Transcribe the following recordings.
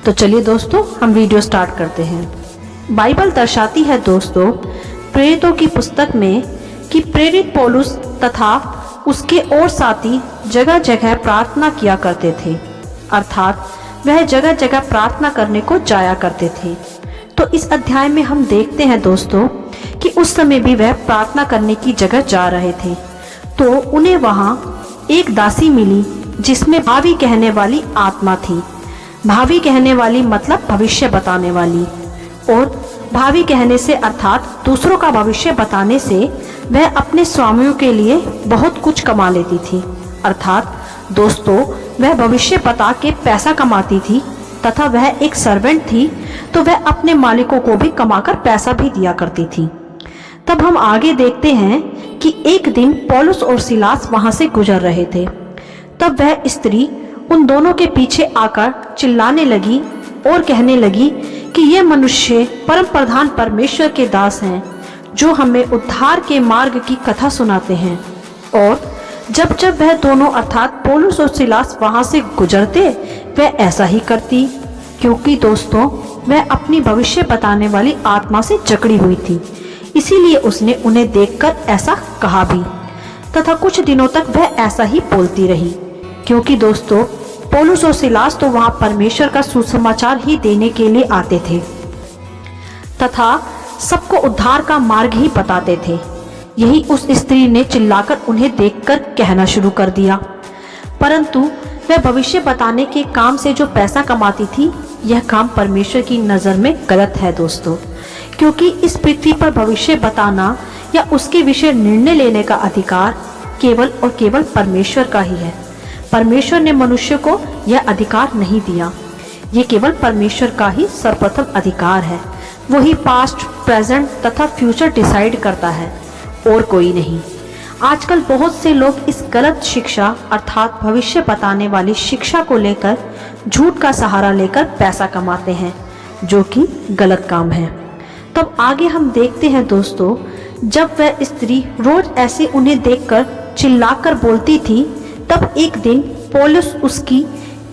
तो चलिए दोस्तों, हम वीडियो स्टार्ट करते हैं। बाइबल दर्शाती है दोस्तों, प्रेरितों की पुस्तक में, कि प्रेरित पौलुस तथा उसके और साथी जगह जगह प्रार्थना किया करते थे, अर्थात वह जगह जगह प्रार्थना करने को जाया करते थे। तो इस अध्याय में हम देखते हैं दोस्तों कि उस समय भी वह प्रार्थना करने की जगह जा रहे थे। तो उन्हें वहां एक दासी मिली जिसमें भावी कहने वाली आत्मा थी। भावी कहने वाली मतलब भविष्य बताने वाली, और भावी कहने से अर्थात दूसरों का भविष्य बताने से वह अपने स्वामियों के लिए बहुत कुछ कमा लेती थी। अर्थात दोस्तों, वह भविष्य बता के पैसा कमाती थी तथा वह एक सर्वेंट थी, तो वह अपने मालिकों को भी कमाकर पैसा भी दिया करती थी। तब हम आगे देखते हैं कि एक दिन पौलुस और सिलास वहां से गुजर रहे थे। तब वह स्त्री उन दोनों के पीछे आकर चिल्लाने लगी और कहने लगी कि ये मनुष्य परम प्रधान परमेश्वर के दास हैं, जो हमें उद्धार के मार्ग की कथा सुनाते हैं। और जब जब वह दोनों अर्थात पौलुस और सिलास वहां से गुजरते, वह ऐसा ही करती, क्योंकि दोस्तों वह अपनी भविष्य बताने वाली आत्मा से जकड़ी हुई थी। इसीलिए उसने उन्हें देखकर ऐसा कहा भी, तथा कुछ दिनों तक वह ऐसा ही बोलती रही, क्योंकि दोस्तों पौलुस और सिलास तो वहां परमेश्वर का सुसमाचार ही देने के लिए आते थे तथा सबको उद्धार का मार्ग ही बताते थे। यही उस स्त्री ने चिल्लाकर उन्हें देखकर कहना शुरू कर दिया। परंतु वह भविष्य बताने के काम से जो पैसा कमाती थी, यह काम परमेश्वर की नज़र में गलत है दोस्तों, क्योंकि इस पृथ्वी पर भविष्य बताना या उसके विषय निर्णय लेने का अधिकार केवल और केवल परमेश्वर का ही है। परमेश्वर ने मनुष्य को यह अधिकार नहीं दिया। ये केवल परमेश्वर का ही सर्वप्रथम अधिकार है। वही पास्ट, प्रेजेंट तथा फ्यूचर डिसाइड करता है, और कोई नहीं। आजकल बहुत से लोग इस गलत शिक्षा अर्थात भविष्य बताने वाली शिक्षा को लेकर झूठ का सहारा लेकर पैसा कमाते हैं, जो कि गलत काम है। तब आगे हम देखते हैं दोस्तों, जब वह स्त्री रोज ऐसे उन्हें देखकर चिल्लाकर बोलती थी, तब एक दिन पौलुस उसकी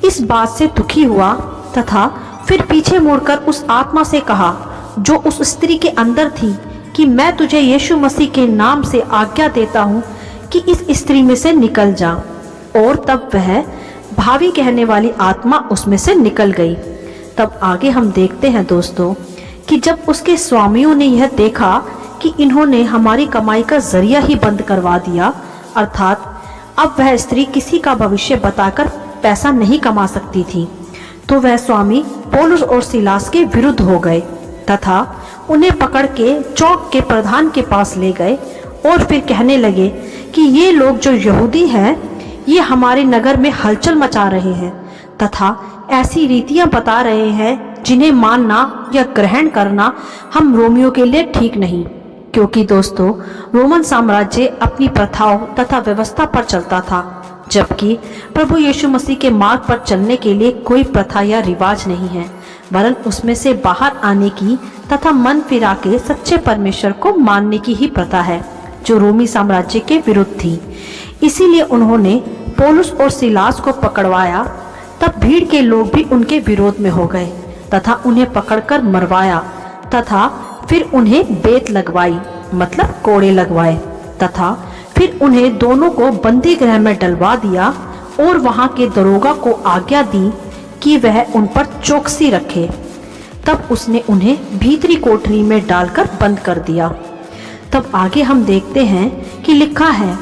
इस बात से दुखी हुआ तथा फिर पीछे मुड़कर उस आत्मा से कहा जो उस स्त्री के अंदर थी, कि मैं तुझे यीशु मसीह के नाम से आज्ञा देता हूँ कि इस स्त्री में से निकल जा। और तब वह भावी कहने वाली आत्मा उसमें से निकल गई। तब आगे हम देखते हैं दोस्तों कि जब उसके स्वामियों ने यह देखा कि इन्होंने हमारी कमाई का जरिया ही बंद करवा दिया, अर्थात अब वह स्त्री किसी का भविष्य बताकर पैसा नहीं कमा सकती थी, तो वह स्वामी पौलुस और सिलास के विरुद्ध हो गए तथा उन्हें पकड़ के चौक के प्रधान के पास ले गए और फिर कहने लगे कि ये लोग जो यहूदी हैं, ये हमारे नगर में हलचल मचा रहे हैं तथा ऐसी रीतियां बता रहे हैं जिन्हें मानना या ग्रहण करना हम रोमियों के लिए ठीक नहीं, क्योंकि दोस्तों रोमन साम्राज्य अपनी प्रथाओं तथा व्यवस्था पर चलता था, जबकि प्रभु यीशु मसीह के मार्ग पर चलने के लिए कोई प्रथा या रिवाज नहीं है, वरन उसमें से बाहर आने की तथा मन फिरा के सच्चे परमेश्वर को मानने की ही प्रथा है, जो रोमी साम्राज्य के विरुद्ध थी। इसीलिए उन्होंने पौलुस और सिलास को पकड़वाया। तब भीड़ के लोग भी उनके विरोध में हो गए तथा उन्हें पकड़कर मरवाया तथा फिर उन्हें बेत लगवाई, मतलब कोड़े लगवाए, तथा फिर उन्हें दोनों को बंदी गृह में डलवा दिया और वहां के दरोगा को आज्ञा दी कि वह उन पर चौकसी रखे। तब उसने उन्हें भीतरी कोठरी में डालकर बंद कर दिया। तब आगे हम देखते हैं कि लिखा है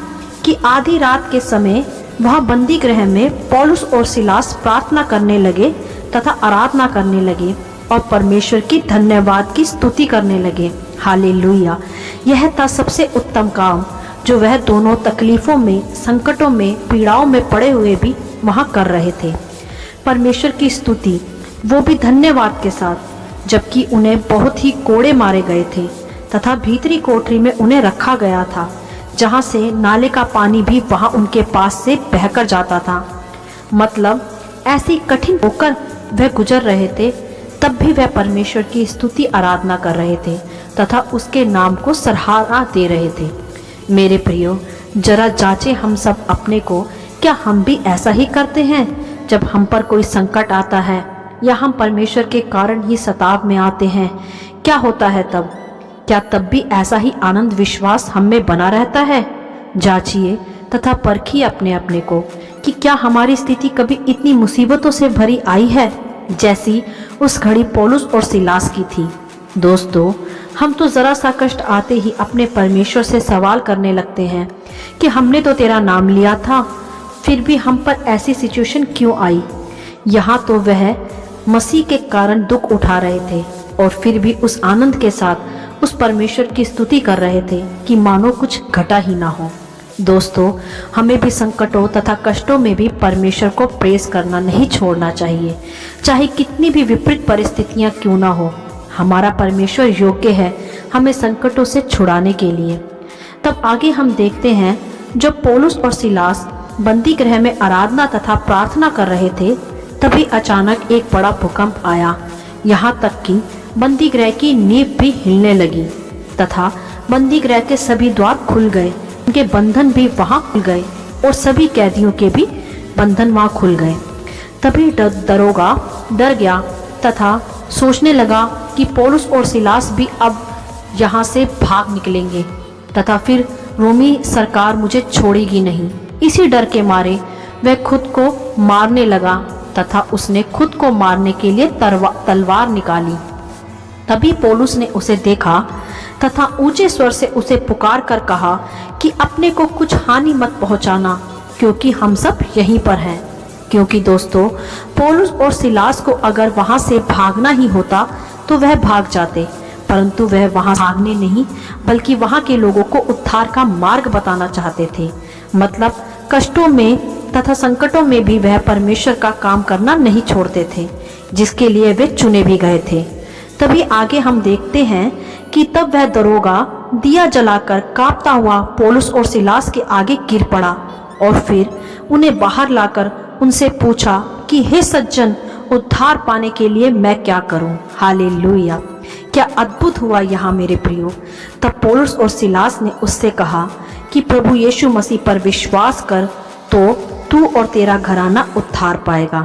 कि आधी रात के समय वहां बंदी गृह में पौलुस और सिलास प्रार्थना करने लगे तथा आराधना करने लगे और परमेश्वर की धन्यवाद की स्तुति करने लगे। हालेलुया! यह था सबसे उत्तम काम जो वह दोनों तकलीफों में, संकटों में, पीड़ाओं में पड़े हुए भी वहां कर रहे थे। परमेश्वर की स्तुति, वो भी धन्यवाद के साथ, जबकि उन्हें बहुत ही कोड़े मारे गए थे तथा भीतरी कोठरी में उन्हें रखा गया था, जहां से नाले का पानी भी वहां उनके पास से बहकर जाता था। मतलब ऐसी कठिन होकर वह गुजर रहे थे, तब भी वह परमेश्वर की स्तुति आराधना कर रहे थे तथा उसके नाम को सराहना दे रहे थे। मेरे प्रियो, जरा जांचे हम सब अपने को, क्या हम भी ऐसा ही करते हैं? जब हम पर कोई संकट आता है या हम परमेश्वर के कारण ही सताव में आते हैं, क्या होता है तब? क्या तब भी ऐसा ही आनंद विश्वास हम में बना रहता है? जांचिए तथा परखिए अपने अपने को कि क्या हमारी स्थिति कभी इतनी मुसीबतों से भरी आई है जैसी उस घड़ी पौलुस और सिलास की थी। दोस्तों, हम तो जरा सा कष्ट आते ही अपने परमेश्वर से सवाल करने लगते हैं कि हमने तो तेरा नाम लिया था, फिर भी हम पर ऐसी सिचुएशन क्यों आई। यहाँ तो वह मसीह के कारण दुख उठा रहे थे और फिर भी उस आनंद के साथ उस परमेश्वर की स्तुति कर रहे थे कि मानो कुछ घटा ही ना हो। दोस्तों, हमें भी संकटों तथा कष्टों में भी परमेश्वर को प्रेस करना नहीं छोड़ना चाहिए, चाहे कितनी भी विपरीत परिस्थितियां क्यों ना हो। हमारा परमेश्वर योग्य है हमें संकटों से छुड़ाने के लिए। तब आगे हम देखते हैं, जब पौलुस और सिलास बंदी गृह में आराधना तथा प्रार्थना कर रहे थे, तभी अचानक एक बड़ा भूकंप आया। यहाँ तक कि बंदी गृह की नींव भी हिलने लगी तथा बंदी गृह के सभी द्वार खुल गए, उनके बंधन भी वहां खुल गए और सभी कैदियों के भी बंधन वहां खुल गए। तभी दरोगा डर गया तथा सोचने लगा कि पौलुस और सिलास भी अब यहाँ से भाग निकलेंगे तथा फिर रोमी सरकार मुझे छोड़ेगी नहीं। इसी डर के मारे वह खुद को मारने लगा तथा उसने खुद को मारने के लिए तलवार निकाली। तभी पौलुस ने उसे देखा तथा ऊंचे स्वर से उसे पुकार कर कहा कि अपने को कुछ हानि मत पहुंचाना, क्योंकि हम सब यहीं पर हैं। क्योंकि दोस्तों, पौलुस और सिलास को अगर वहां से भागना ही होता तो वह भाग जाते, परंतु वह वहां भागने नहीं बल्कि वहां के लोगों को उद्धार का मार्ग बताना चाहते थे। मतलब कष्टों में तथा संकटों में भी वह परमेश्वर का काम करना नहीं छोड़ते थे, जिसके लिए वे चुने भी गए थे। तभी आगे हम देखते हैं कि तब वह दरोगा दिया जलाकर कांपता हुआ पौलुस और सिलास के आगे गिर पड़ा और फिर उन्हें बाहर लाकर उनसे पूछा कि हे सज्जन, उद्धार पाने के लिए मैं क्या करूं? हालेलुया! क्या अद्भुत हुआ यहाँ मेरे प्रियो। तब पौलुस और सिलास ने उससे कहा कि प्रभु यीशु मसीह पर विश्वास कर तो तू और तेरा घराना उद्धार पाएगा।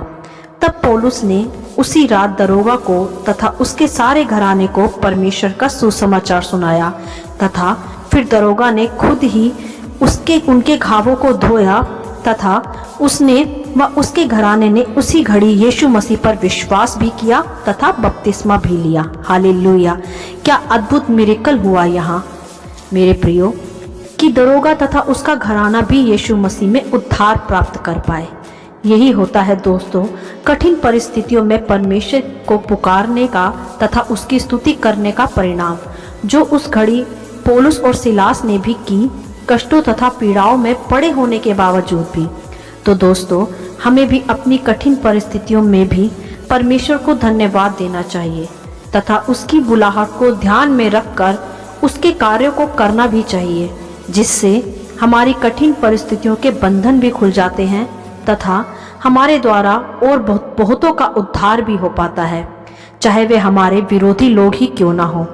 तब पौलुस ने उसी रात दरोगा को तथा उसके सारे घराने को परमेश्वर का सुसमाचार सुनाया तथा फिर दरोगा ने खुद ही उनके घावों को धोया तथा उसने व उसके घराने ने उसी घड़ी यीशु मसीह पर विश्वास भी किया तथा बपतिस्मा भी लिया। हालेलुया! क्या अद्भुत मिरेकल हुआ यहाँ मेरे प्रियो कि दरोगा तथा उसका घराना भी यीशु मसीह में उद्धार प्राप्त कर पाए। यही होता है दोस्तों, कठिन परिस्थितियों में परमेश्वर को पुकारने का तथा उसकी स्तुति करने का परिणाम, जो उस घड़ी पौलुस और सिलास ने भी की, कष्टों तथा पीड़ाओं में पड़े होने के बावजूद भी। तो दोस्तों, हमें भी अपनी कठिन परिस्थितियों में भी परमेश्वर को धन्यवाद देना चाहिए तथा उसकी बुलाहट को ध्यान में रखकर उसके कार्यों को करना भी चाहिए, जिससे हमारी कठिन परिस्थितियों के बंधन भी खुल जाते हैं तथा हमारे द्वारा और बहुतों का उद्धार भी हो पाता है, चाहे वे हमारे विरोधी लोग ही क्यों ना हो।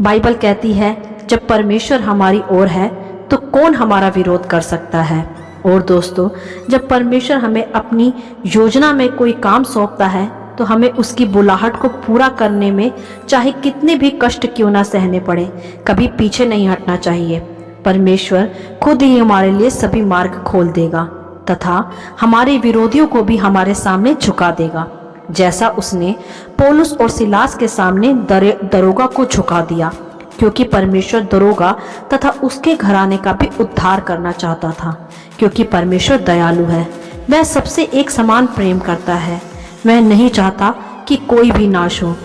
बाइबल कहती है, जब परमेश्वर हमारी ओर है तो कौन हमारा विरोध कर सकता है। और दोस्तों, जब परमेश्वर हमें अपनी योजना में कोई काम सौंपता है तो हमें उसकी बुलाहट को पूरा करने में चाहे कितने भी कष्ट क्यों ना सहने पड़े, कभी पीछे नहीं हटना चाहिए। परमेश्वर खुद ही हमारे लिए सभी मार्ग खोल देगा तथा हमारे विरोधियों को भी हमारे सामने झुका देगा, जैसा उसने पौलुस और सिलास के सामने दरोगा को झुका दिया, क्योंकि परमेश्वर दरोगा तथा उसके घराने का भी उद्धार करना चाहता था। क्योंकि परमेश्वर दयालु है, वह सबसे एक समान प्रेम करता है, वह नहीं चाहता कि कोई भी नाश हो।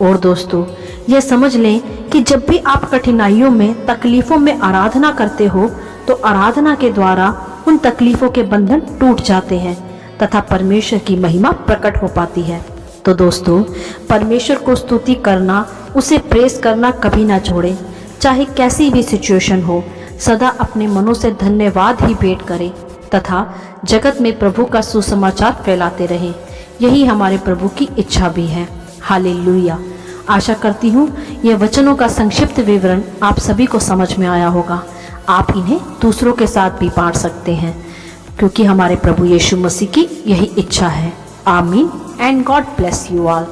और दोस्तों, यह समझ लें कि जब भी आप कठिनाइयों में, तकलीफों में आराधना करते हो तो आराधना के द्वारा उन तकलीफों के बंधन टूट जाते हैं तथा परमेश्वर की महिमा प्रकट हो पाती है। तो दोस्तों, परमेश्वर को स्तुति करना, उसे प्रेस करना कभी ना छोड़ें, चाहे कैसी भी सिचुएशन हो। सदा अपने मनों से धन्यवाद ही भेंट करें तथा जगत में प्रभु का सुसमाचार फैलाते रहें। यही हमारे प्रभु की इच्छा भी है। हालेलुया! आशा करती हूँ यह वचनों का संक्षिप्त विवरण आप सभी को समझ में आया होगा। आप इन्हें दूसरों के साथ भी बांट सकते हैं, क्योंकि हमारे प्रभु यीशु मसीह की यही इच्छा है। आमीन। and God bless you all.